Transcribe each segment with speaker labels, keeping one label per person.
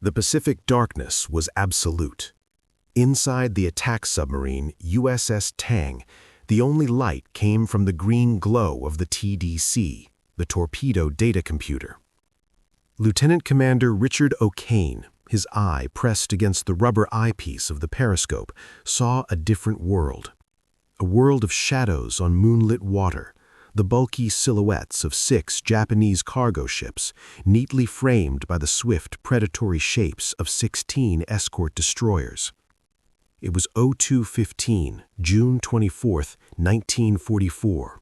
Speaker 1: The Pacific darkness was absolute. Inside the attack submarine USS Tang, the only light came from the green glow of the TDC, the torpedo data computer. Lieutenant Commander Richard O'Kane, his eye pressed against the rubber eyepiece of the periscope, saw a different world. A world of shadows on moonlit water, the bulky silhouettes of 6 Japanese cargo ships, neatly framed by the swift predatory shapes of 16 escort destroyers. It was 02:15, June 24, 1944.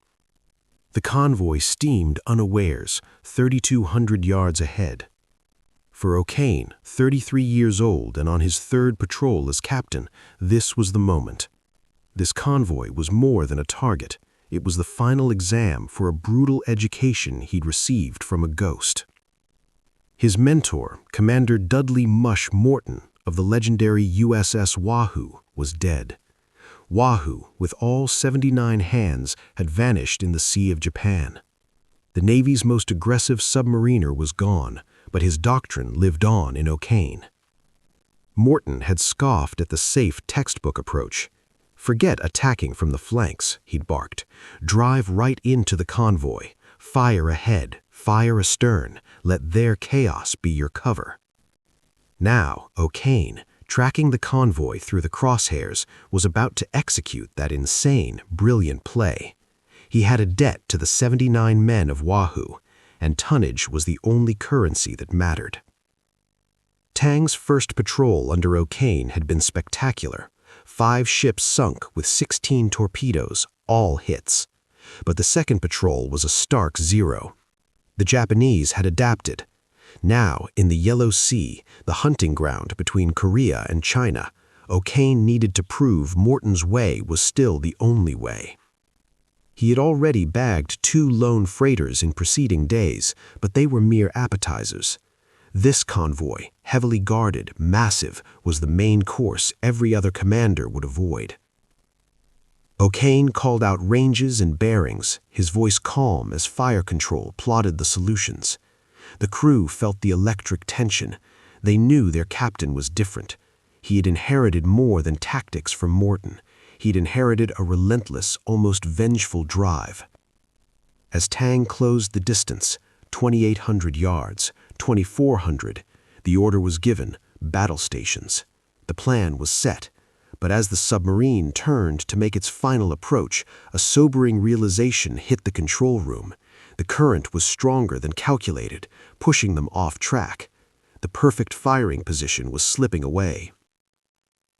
Speaker 1: The convoy steamed unawares, 3,200 yards ahead. For O'Kane, 33 years old and on his 3rd patrol as captain, this was the moment. This convoy was more than a target. It was the final exam for a brutal education he'd received from a ghost. His mentor, Commander Dudley "Mush" Morton of the legendary USS Wahoo, was dead. Wahoo, with all 79 hands, had vanished in the Sea of Japan. The Navy's most aggressive submariner was gone, but his doctrine lived on in O'Kane. Morton had scoffed at the safe textbook approach. "Forget attacking from the flanks," he'd barked. "Drive right into the convoy. Fire ahead, fire astern. Let their chaos be your cover." Now, O'Kane, tracking the convoy through the crosshairs, was about to execute that insane, brilliant play. He had a debt to the 79 men of Wahoo, and tonnage was the only currency that mattered. Tang's first patrol under O'Kane had been spectacular. 5 ships sunk with 16 torpedoes, all hits. But the second patrol was a stark zero. The Japanese had adapted. Now, in the Yellow Sea, the hunting ground between Korea and China, O'Kane needed to prove Morton's way was still the only way. He had already bagged 2 lone freighters in preceding days, but they were mere appetizers. This convoy, heavily guarded, massive, was the main course every other commander would avoid. O'Kane called out ranges and bearings, his voice calm as fire control plotted the solutions. The crew felt the electric tension. They knew their captain was different. He had inherited more than tactics from Morton. He'd inherited a relentless, almost vengeful drive. As Tang closed the distance, 2,800 yards, 2,400, the order was given, battle stations. The plan was set, but as the submarine turned to make its final approach, a sobering realization hit the control room. The current was stronger than calculated, pushing them off track. The perfect firing position was slipping away.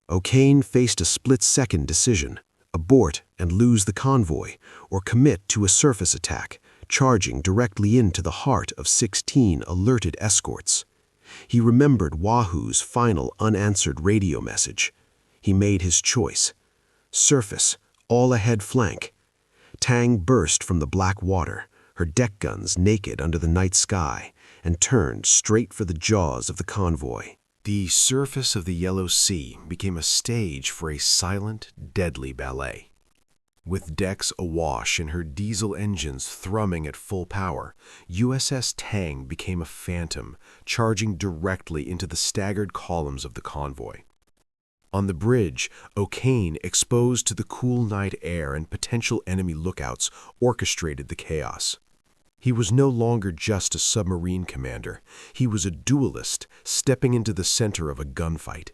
Speaker 1: O'Kane faced a split-second decision: abort and lose the convoy, or commit to a surface attack, charging directly into the heart of 16 alerted escorts. He remembered Wahoo's final unanswered radio message. He made his choice. Surface, all ahead flank. Tang burst from the black water, her deck guns naked under the night sky, and turned straight for the jaws of the convoy. The surface of the Yellow Sea became a stage for a silent, deadly ballet. With decks awash and her diesel engines thrumming at full power, USS Tang became a phantom, charging directly into the staggered columns of the convoy. On the bridge, O'Kane, exposed to the cool night air and potential enemy lookouts, orchestrated the chaos. He was no longer just a submarine commander. He was a duelist, stepping into the center of a gunfight.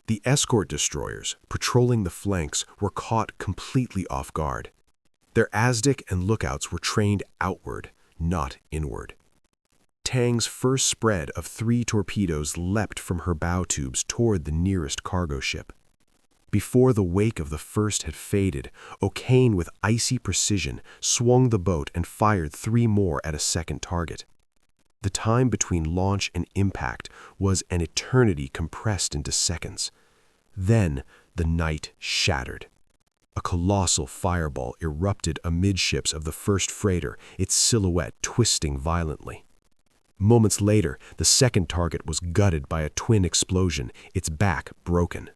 Speaker 1: The escort destroyers, patrolling the flanks, were caught completely off guard. Their ASDIC and lookouts were trained outward, not inward. Tang's first spread of 3 torpedoes leapt from her bow tubes toward the nearest cargo ship. Before the wake of the first had faded, O'Kane, with icy precision, swung the boat and fired 3 more at a second target. The time between launch and impact was an eternity compressed into seconds. Then the night shattered. A colossal fireball erupted amidships of the first freighter, its silhouette twisting violently. Moments later, the second target was gutted by a twin explosion, its back broken.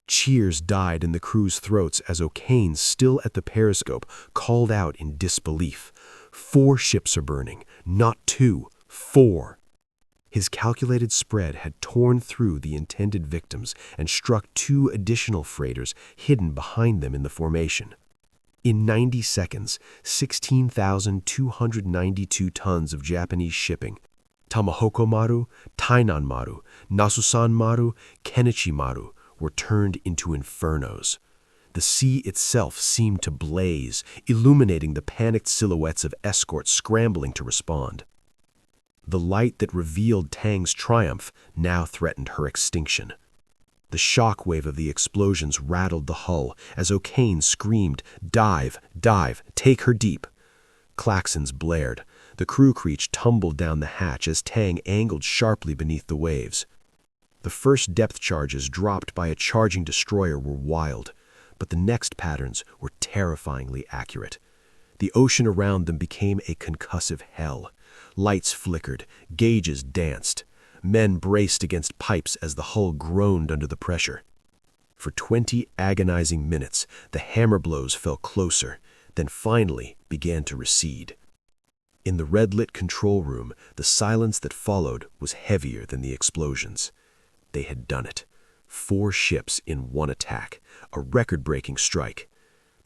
Speaker 1: Cheers died in the crew's throats as O'Kane, still at the periscope, called out in disbelief. 4 ships are burning, not 2, 4. His calculated spread had torn through the intended victims and struck 2 additional freighters hidden behind them in the formation. In 90 seconds, 16,292 tons of Japanese shipping, Tomahoko Maru, Tainan Maru, Nasusan Maru, Kenichi Maru, were turned into infernos. The sea itself seemed to blaze, illuminating the panicked silhouettes of escorts scrambling to respond. The light that revealed Tang's triumph now threatened her extinction. The shock wave of the explosions rattled the hull as O'Kane screamed, "Dive! Dive! Take her deep!" Klaxons blared. The crew creech tumbled down the hatch as Tang angled sharply beneath the waves. The first depth charges dropped by a charging destroyer were wild, but the next patterns were terrifyingly accurate. The ocean around them became a concussive hell. Lights flickered, gauges danced. Men braced against pipes as the hull groaned under the pressure. For 20 agonizing minutes, the hammer blows fell closer, then finally began to recede. In the red-lit control room, the silence that followed was heavier than the explosions. They had done it. 4 ships in one attack, a record-breaking strike.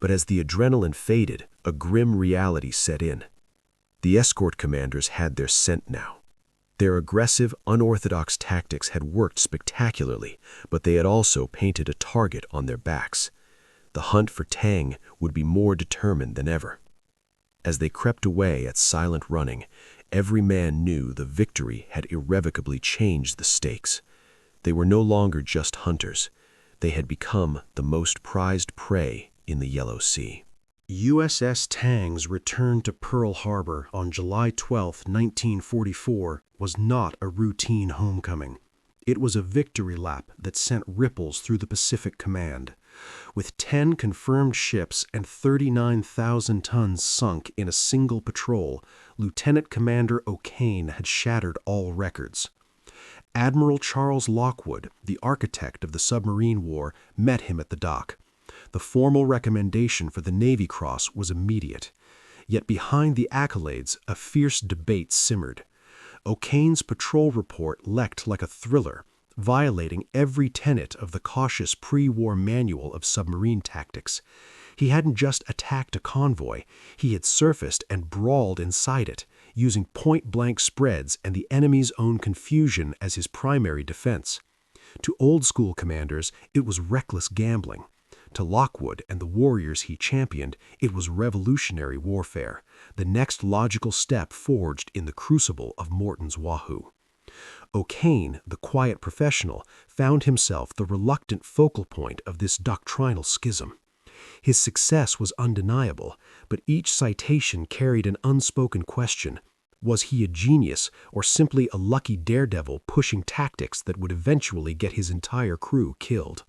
Speaker 1: But as the adrenaline faded, a grim reality set in. The escort commanders had their scent now. Their aggressive, unorthodox tactics had worked spectacularly, but they had also painted a target on their backs. The hunt for Tang would be more determined than ever. As they crept away at silent running, every man knew the victory had irrevocably changed the stakes. They were no longer just hunters. They had become the most prized prey in the Yellow Sea. USS Tang's return to Pearl Harbor on July 12, 1944, was not a routine homecoming. It was a victory lap that sent ripples through the Pacific Command. With 10 confirmed ships and 39,000 tons sunk in a single patrol, Lieutenant Commander O'Kane had shattered all records. Admiral Charles Lockwood, the architect of the submarine war, met him at the dock. The formal recommendation for the Navy Cross was immediate. Yet behind the accolades, a fierce debate simmered. O'Kane's patrol report leaked like a thriller, violating every tenet of the cautious pre-war manual of submarine tactics. He hadn't just attacked a convoy, he had surfaced and brawled inside it, using point-blank spreads and the enemy's own confusion as his primary defense. To old-school commanders, it was reckless gambling. To Lockwood and the warriors he championed, it was revolutionary warfare, the next logical step forged in the crucible of Morton's Wahoo. O'Kane, the quiet professional, found himself the reluctant focal point of this doctrinal schism. His success was undeniable, but each citation carried an unspoken question. Was he a genius or simply a lucky daredevil pushing tactics that would eventually get his entire crew killed?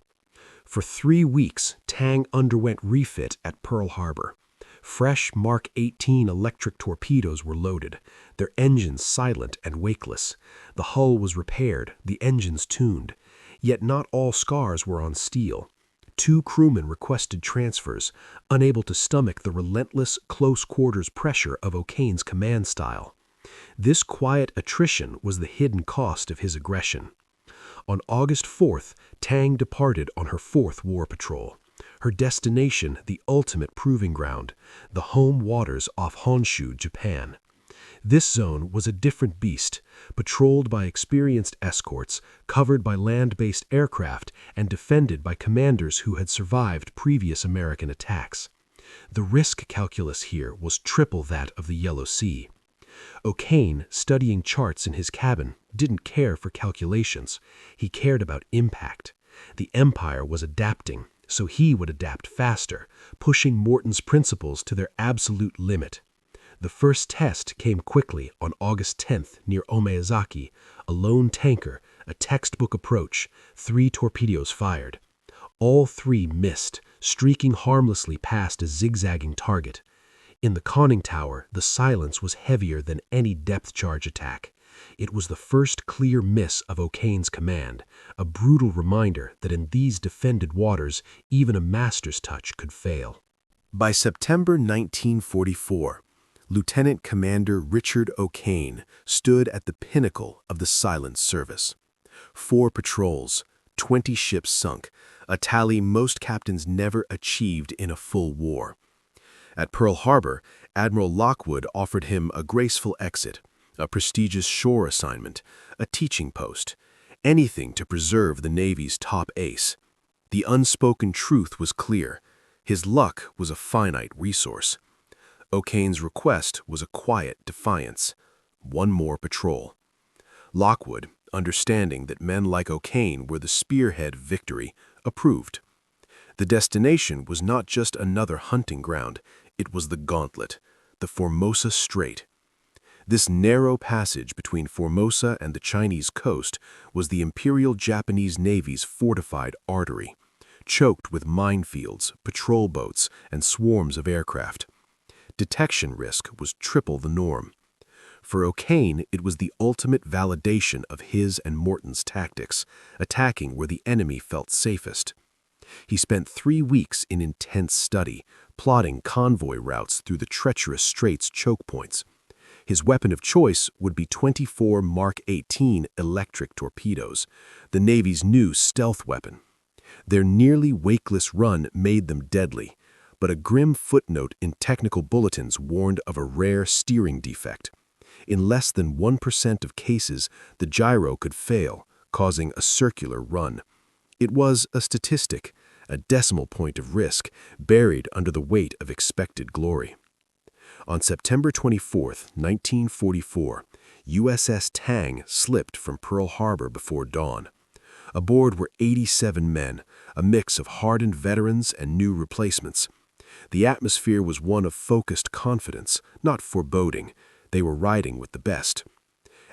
Speaker 1: For 3 weeks, Tang underwent refit at Pearl Harbor. Fresh Mark 18 electric torpedoes were loaded, their engines silent and wakeless. The hull was repaired, the engines tuned. Yet not all scars were on steel. 2 crewmen requested transfers, unable to stomach the relentless, close-quarters pressure of O'Kane's command style. This quiet attrition was the hidden cost of his aggression. On August 4th, Tang departed on her 4th war patrol. Her destination, the ultimate proving ground, the home waters off Honshu, Japan. This zone was a different beast, patrolled by experienced escorts, covered by land-based aircraft, and defended by commanders who had survived previous American attacks. The risk calculus here was triple that of the Yellow Sea. O'Kane, studying charts in his cabin, didn't care for calculations. He cared about impact. The Empire was adapting, so he would adapt faster, pushing Morton's principles to their absolute limit. The first test came quickly on August 10th near Omeyazaki, a lone tanker, a textbook approach, 3 torpedoes fired. All 3 missed, streaking harmlessly past a zigzagging target. In the conning tower, the silence was heavier than any depth charge attack. It was the first clear miss of O'Kane's command, a brutal reminder that in these defended waters, even a master's touch could fail. By September 1944, Lieutenant Commander Richard O'Kane stood at the pinnacle of the silent service. 4 patrols, 20 ships sunk, a tally most captains never achieved in a full war. At Pearl Harbor, Admiral Lockwood offered him a graceful exit, a prestigious shore assignment, a teaching post, anything to preserve the Navy's top ace. The unspoken truth was clear. His luck was a finite resource. O'Kane's request was a quiet defiance. 1 more patrol. Lockwood, understanding that men like O'Kane were the spearhead of victory, approved. The destination was not just another hunting ground, it was the gauntlet, the Formosa Strait. This narrow passage between Formosa and the Chinese coast was the Imperial Japanese Navy's fortified artery, choked with minefields, patrol boats, and swarms of aircraft. Detection risk was triple the norm. For O'Kane, it was the ultimate validation of his and Morton's tactics, attacking where the enemy felt safest. He spent 3 weeks in intense study, plotting convoy routes through the treacherous strait's choke points. His weapon of choice would be 24 Mark 18 electric torpedoes, the Navy's new stealth weapon. Their nearly wakeless run made them deadly, but a grim footnote in technical bulletins warned of a rare steering defect. In less than 1% of cases, the gyro could fail, causing a circular run. It was a statistic, a decimal point of risk, buried under the weight of expected glory. On September 24, 1944, USS Tang slipped from Pearl Harbor before dawn. Aboard were 87 men, a mix of hardened veterans and new replacements. The atmosphere was one of focused confidence, not foreboding. They were riding with the best.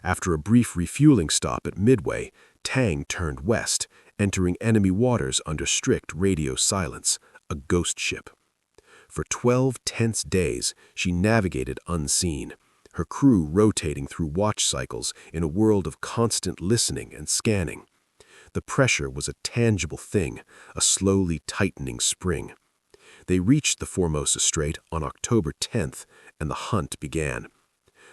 Speaker 1: After a brief refueling stop at Midway, Tang turned west, entering enemy waters under strict radio silence, a ghost ship. For 12 tense days, she navigated unseen, her crew rotating through watch cycles in a world of constant listening and scanning. The pressure was a tangible thing, a slowly tightening spring. They reached the Formosa Strait on October 10th, and the hunt began.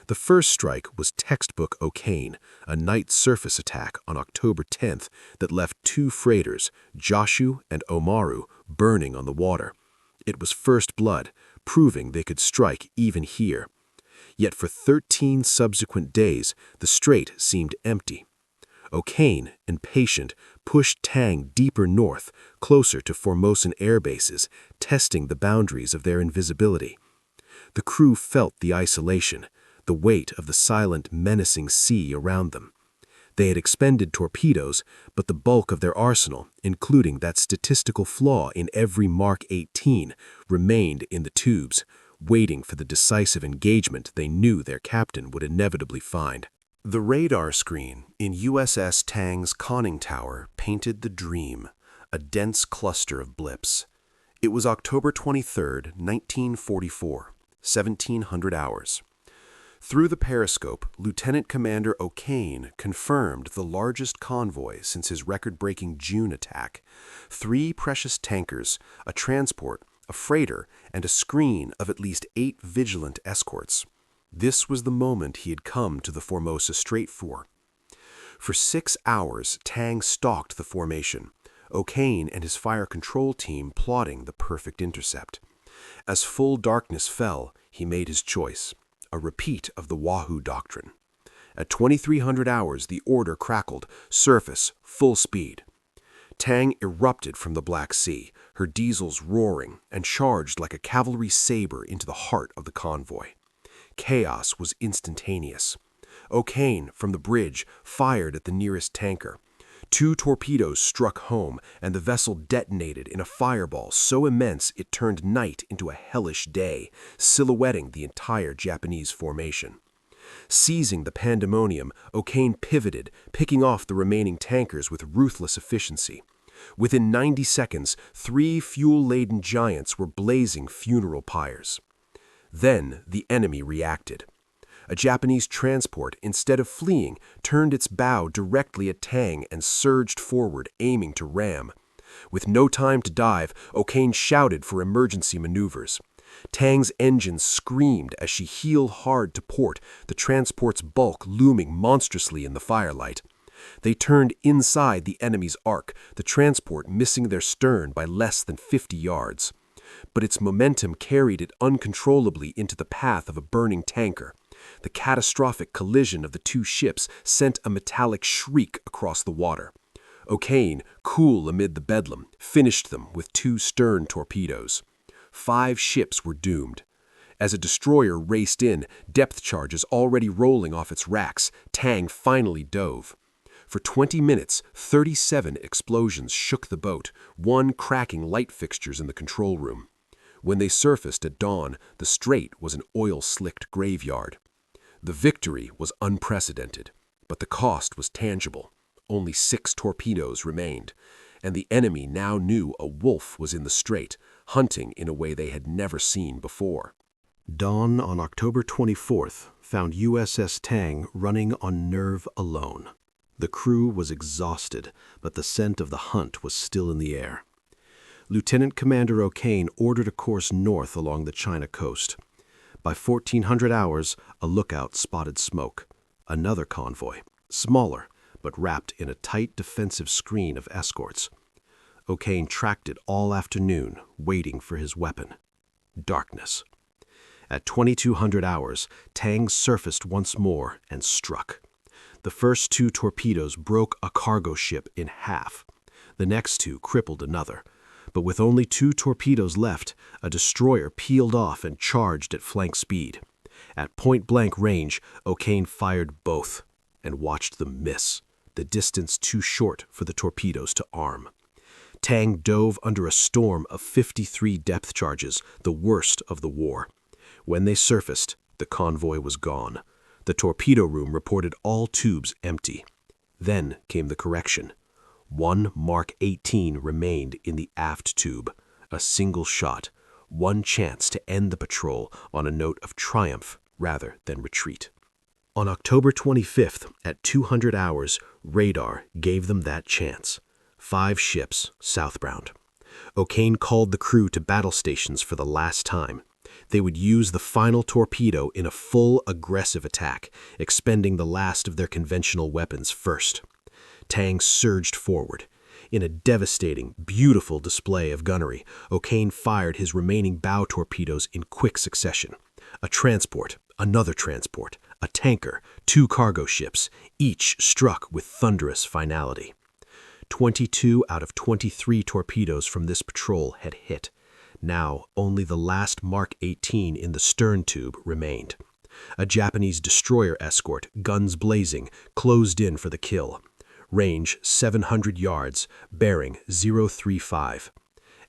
Speaker 1: The first strike was textbook O'Kane, a night surface attack on October 10th that left 2 freighters, Joshu and Omaru, burning on the water. It was first blood, proving they could strike even here. Yet for 13 subsequent days, the strait seemed empty. O'Kane, impatient, pushed Tang deeper north, closer to Formosan air bases, testing the boundaries of their invisibility. The crew felt the isolation, the weight of the silent, menacing sea around them. They had expended torpedoes, but the bulk of their arsenal, including that statistical flaw in every Mark 18, remained in the tubes, waiting for the decisive engagement they knew their captain would inevitably find. The radar screen in USS Tang's conning tower painted the dream, a dense cluster of blips. It was October 23, 1944, 1700 hours. Through the periscope, Lieutenant Commander O'Kane confirmed the largest convoy since his record-breaking June attack. 3 precious tankers, a transport, a freighter, and a screen of at least 8 vigilant escorts. This was the moment he had come to the Formosa Strait for. For 6 hours, Tang stalked the formation, O'Kane and his fire control team plotting the perfect intercept. As full darkness fell, he made his choice. A repeat of the Wahoo doctrine. At 2300 hours, the order crackled, surface, full speed. Tang erupted from the Black Sea, her diesels roaring, and charged like a cavalry saber into the heart of the convoy. Chaos was instantaneous. O'Kane, from the bridge, fired at the nearest tanker. 2 torpedoes struck home, and the vessel detonated in a fireball so immense it turned night into a hellish day, silhouetting the entire Japanese formation. Seizing the pandemonium, O'Kane pivoted, picking off the remaining tankers with ruthless efficiency. Within 90 seconds, 3 fuel-laden giants were blazing funeral pyres. Then the enemy reacted. A Japanese transport, instead of fleeing, turned its bow directly at Tang and surged forward, aiming to ram. With no time to dive, O'Kane shouted for emergency maneuvers.
Speaker 2: Tang's engine screamed as she heeled hard to port, the transport's bulk looming monstrously in the firelight. They turned inside the enemy's arc, the transport missing their stern by less than 50 yards. But its momentum carried it uncontrollably into the path of a burning tanker. The catastrophic collision of the two ships sent a metallic shriek across the water. O'Kane, cool amid the bedlam, finished them with 2 stern torpedoes. 5 ships were doomed. As a destroyer raced in, depth charges already rolling off its racks, Tang finally dove. For 20 minutes, 37 explosions shook the boat, one cracking light fixtures in the control room. When they surfaced at dawn, the strait was an oil-slicked graveyard. The victory was unprecedented, but the cost was tangible. Only 6 torpedoes remained, and the enemy now knew a wolf was in the strait, hunting in a way they had never seen before.
Speaker 1: Dawn on October 24th found USS Tang running on nerve alone. The crew was exhausted, but the scent of the hunt was still in the air. Lieutenant Commander O'Kane ordered a course north along the China coast. By 1400 hours, a lookout spotted smoke. Another convoy, smaller, but wrapped in a tight defensive screen of escorts. O'Kane tracked it all afternoon, waiting for his weapon. Darkness. At 2200 hours, Tang surfaced once more and struck. The first 2 torpedoes broke a cargo ship in half. The next 2 crippled another. But with only 2 torpedoes left, a destroyer peeled off and charged at flank speed. At point-blank range, O'Kane fired both and watched them miss, the distance too short for the torpedoes to arm. Tang dove under a storm of 53 depth charges, the worst of the war. When they surfaced, the convoy was gone. The torpedo room reported all tubes empty. Then came the correction. 1 Mark 18 remained in the aft tube. A single shot, one chance to end the patrol on a note of triumph rather than retreat. On October 25th, at 200 hours, radar gave them that chance. 5 ships southbound. O'Kane called the crew to battle stations for the last time. They would use the final torpedo in a full aggressive attack, expending the last of their conventional weapons first. Tang surged forward. In a devastating, beautiful display of gunnery, O'Kane fired his remaining bow torpedoes in quick succession. A transport, another transport, a tanker, 2 cargo ships, each struck with thunderous finality. 22 out of 23 torpedoes from this patrol had hit. Now, only the last Mark 18 in the stern tube remained. A Japanese destroyer escort, guns blazing, closed in for the kill. Range 700 yards, bearing 035.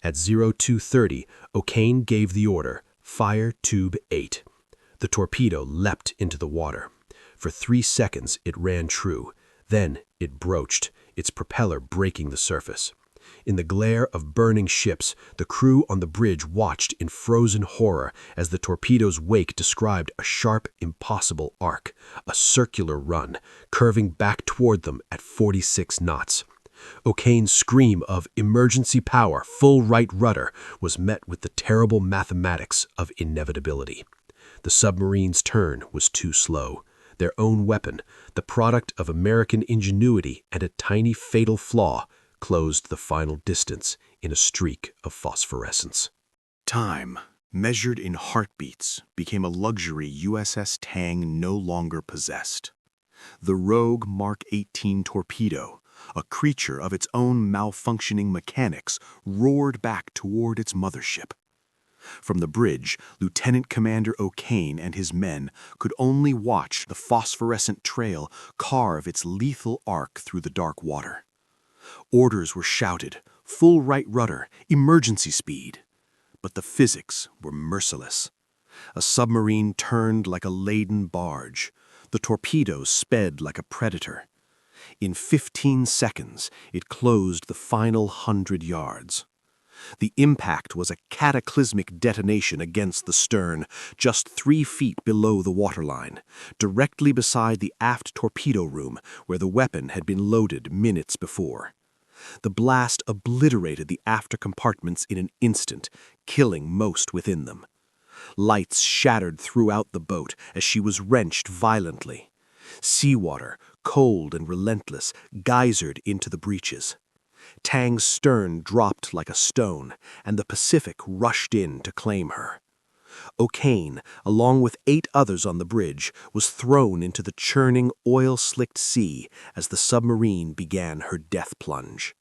Speaker 1: At 0230, O'Kane gave the order, fire tube 8. The torpedo leapt into the water. For 3 seconds it ran true. Then it broached, its propeller breaking the surface. In the glare of burning ships, the crew on the bridge watched in frozen horror as the torpedo's wake described a sharp, impossible arc, a circular run, curving back toward them at 46 knots. O'Kane's scream of emergency power, full right rudder, was met with the terrible mathematics of inevitability. The submarine's turn was too slow. Their own weapon, the product of American ingenuity and a tiny fatal flaw, closed the final distance in a streak of phosphorescence.
Speaker 3: Time, measured in heartbeats, became a luxury USS Tang no longer possessed. The rogue Mark 18 torpedo, a creature of its own malfunctioning mechanics, roared back toward its mothership. From the bridge, Lieutenant Commander O'Kane and his men could only watch the phosphorescent trail carve its lethal arc through the dark water. Orders were shouted, full right rudder, emergency speed. But the physics were merciless. A submarine turned like a laden barge. The torpedoes sped like a predator. In 15 seconds, it closed the final 100 yards. The impact was a cataclysmic detonation against the stern, just 3 feet below the waterline, directly beside the aft torpedo room where the weapon had been loaded minutes before. The blast obliterated the after compartments in an instant, killing most within them.
Speaker 2: Lights shattered throughout the boat as she was wrenched violently. Seawater, cold and relentless, geysered into the breaches. Tang's stern dropped like a stone, and the Pacific rushed in to claim her. O'Kane, along with 8 others on the bridge, was thrown into the churning, oil-slicked sea as the submarine began her death plunge.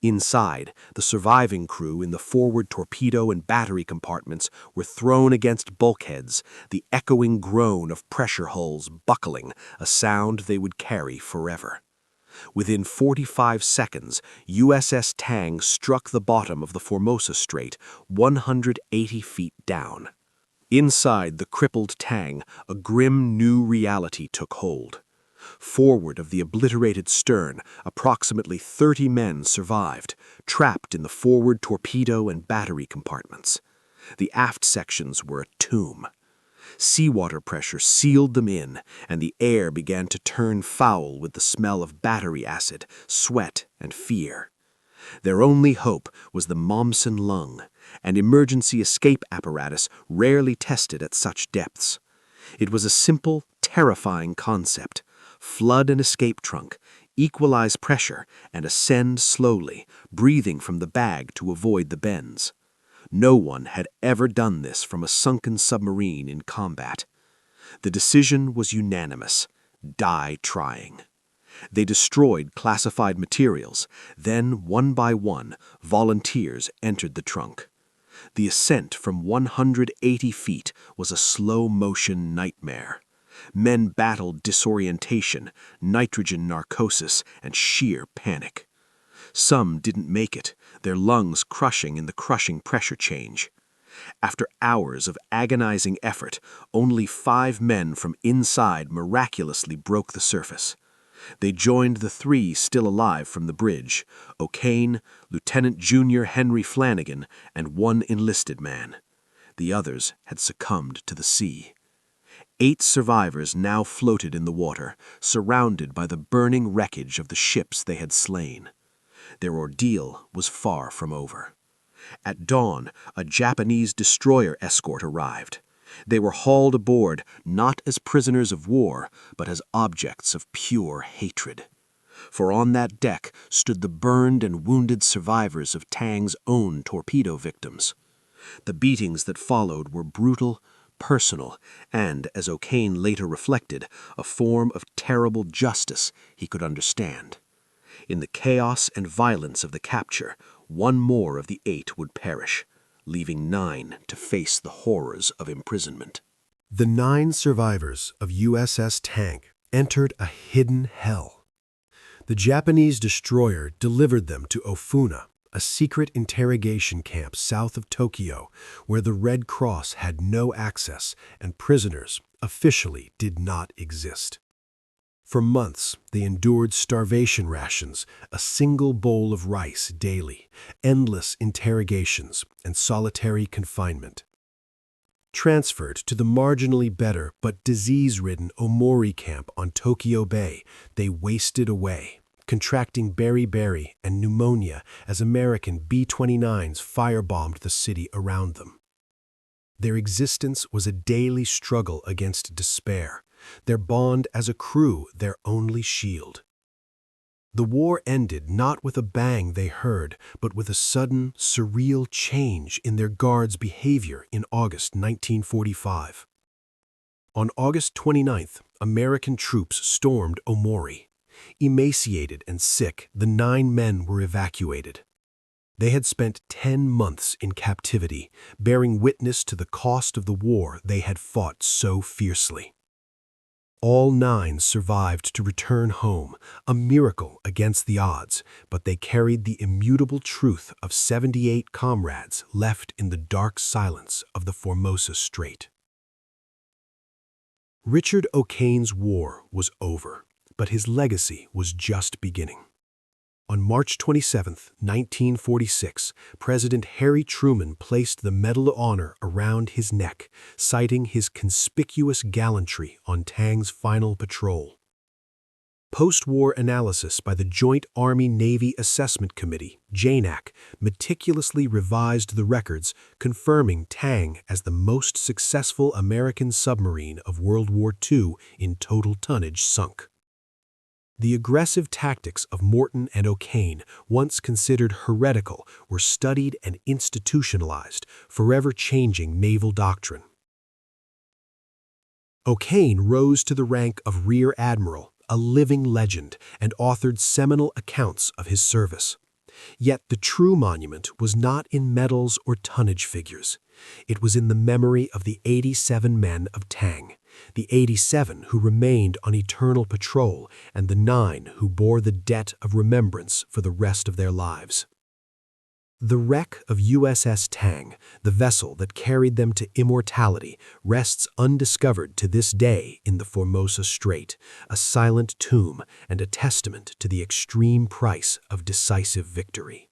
Speaker 2: Inside, the surviving crew in the forward torpedo and battery compartments were thrown against bulkheads, the echoing groan of pressure hulls buckling, a sound they would carry forever. Within 45 seconds, USS Tang struck the bottom of the Formosa Strait, 180 feet down. Inside the crippled Tang, a grim new reality took hold. Forward of the obliterated stern, approximately 30 men survived, trapped in the forward torpedo and battery compartments. The aft sections were a tomb. Seawater pressure sealed them in, and the air began to turn foul with the smell of battery acid, sweat, and fear. Their only hope was the Momsen lung, an emergency escape apparatus rarely tested at such depths. It was a simple, terrifying concept. Flood an escape trunk, equalize pressure, and ascend slowly, breathing from the bag to avoid the bends. No one had ever done this from a sunken submarine in combat. The decision was unanimous: die trying. They destroyed classified materials. Then, one by one, volunteers entered the trunk. The ascent from 180 feet was a slow-motion nightmare. Men battled disorientation, nitrogen narcosis, and sheer panic. Some didn't make it, their lungs crushing in the crushing pressure change. After hours of agonizing effort, only 5 men from inside miraculously broke the surface. They joined the 3 still alive from the bridge: O'Kane, Lieutenant Junior Henry Flanagan, and 1 enlisted man. The others had succumbed to the sea. 8 survivors now floated in the water, surrounded by the burning wreckage of the ships they had slain. Their ordeal was far from over. At dawn, a Japanese destroyer escort arrived. They were hauled aboard not as prisoners of war, but as objects of pure hatred. For on that deck stood the burned and wounded survivors of Tang's own torpedo victims. The beatings that followed were brutal, personal, and, as O'Kane later reflected, a form of terrible justice he could understand. In the chaos and violence of the capture, 1 more of the 8 would perish, leaving 9 to face the horrors of imprisonment.
Speaker 1: The 9 survivors of USS Tang entered a hidden hell. The Japanese destroyer delivered them to Ofuna, a secret interrogation camp south of Tokyo, where the Red Cross had no access and prisoners officially did not exist. For months, they endured starvation rations, a single bowl of rice daily, endless interrogations, and solitary confinement. Transferred to the marginally better but disease-ridden Omori camp on Tokyo Bay, they wasted away, contracting beriberi and pneumonia as American B-29s firebombed the city around them. Their existence was a daily struggle against despair, their bond as a crew their only shield. The war ended not with a bang they heard, but with a sudden, surreal change in their guards' behavior in August 1945. On August 29th, American troops stormed Omori. Emaciated and sick, the 9 men were evacuated. They had spent 10 months in captivity, bearing witness to the cost of the war they had fought so fiercely. All 9 survived to return home, a miracle against the odds, but they carried the immutable truth of 78 comrades left in the dark silence of the Formosa Strait. Richard O'Kane's war was over, but his legacy was just beginning. On March 27, 1946, President Harry Truman placed the Medal of Honor around his neck, citing his conspicuous gallantry on Tang's final patrol. Post-war analysis by the Joint Army-Navy Assessment Committee, JANAC, meticulously revised the records, confirming Tang as the most successful American submarine of World War II in total tonnage sunk. The aggressive tactics of Morton and O'Kane, once considered heretical, were studied and institutionalized, forever changing naval doctrine. O'Kane rose to the rank of Rear Admiral, a living legend, and authored seminal accounts of his service. Yet the true monument was not in medals or tonnage figures. It was in the memory of the 87 men of Tang, the 87 who remained on eternal patrol, and the 9 who bore the debt of remembrance for the rest of their lives. The wreck of USS Tang, the vessel that carried them to immortality, rests undiscovered to this day in the Formosa Strait, a silent tomb and a testament to the extreme price of decisive victory.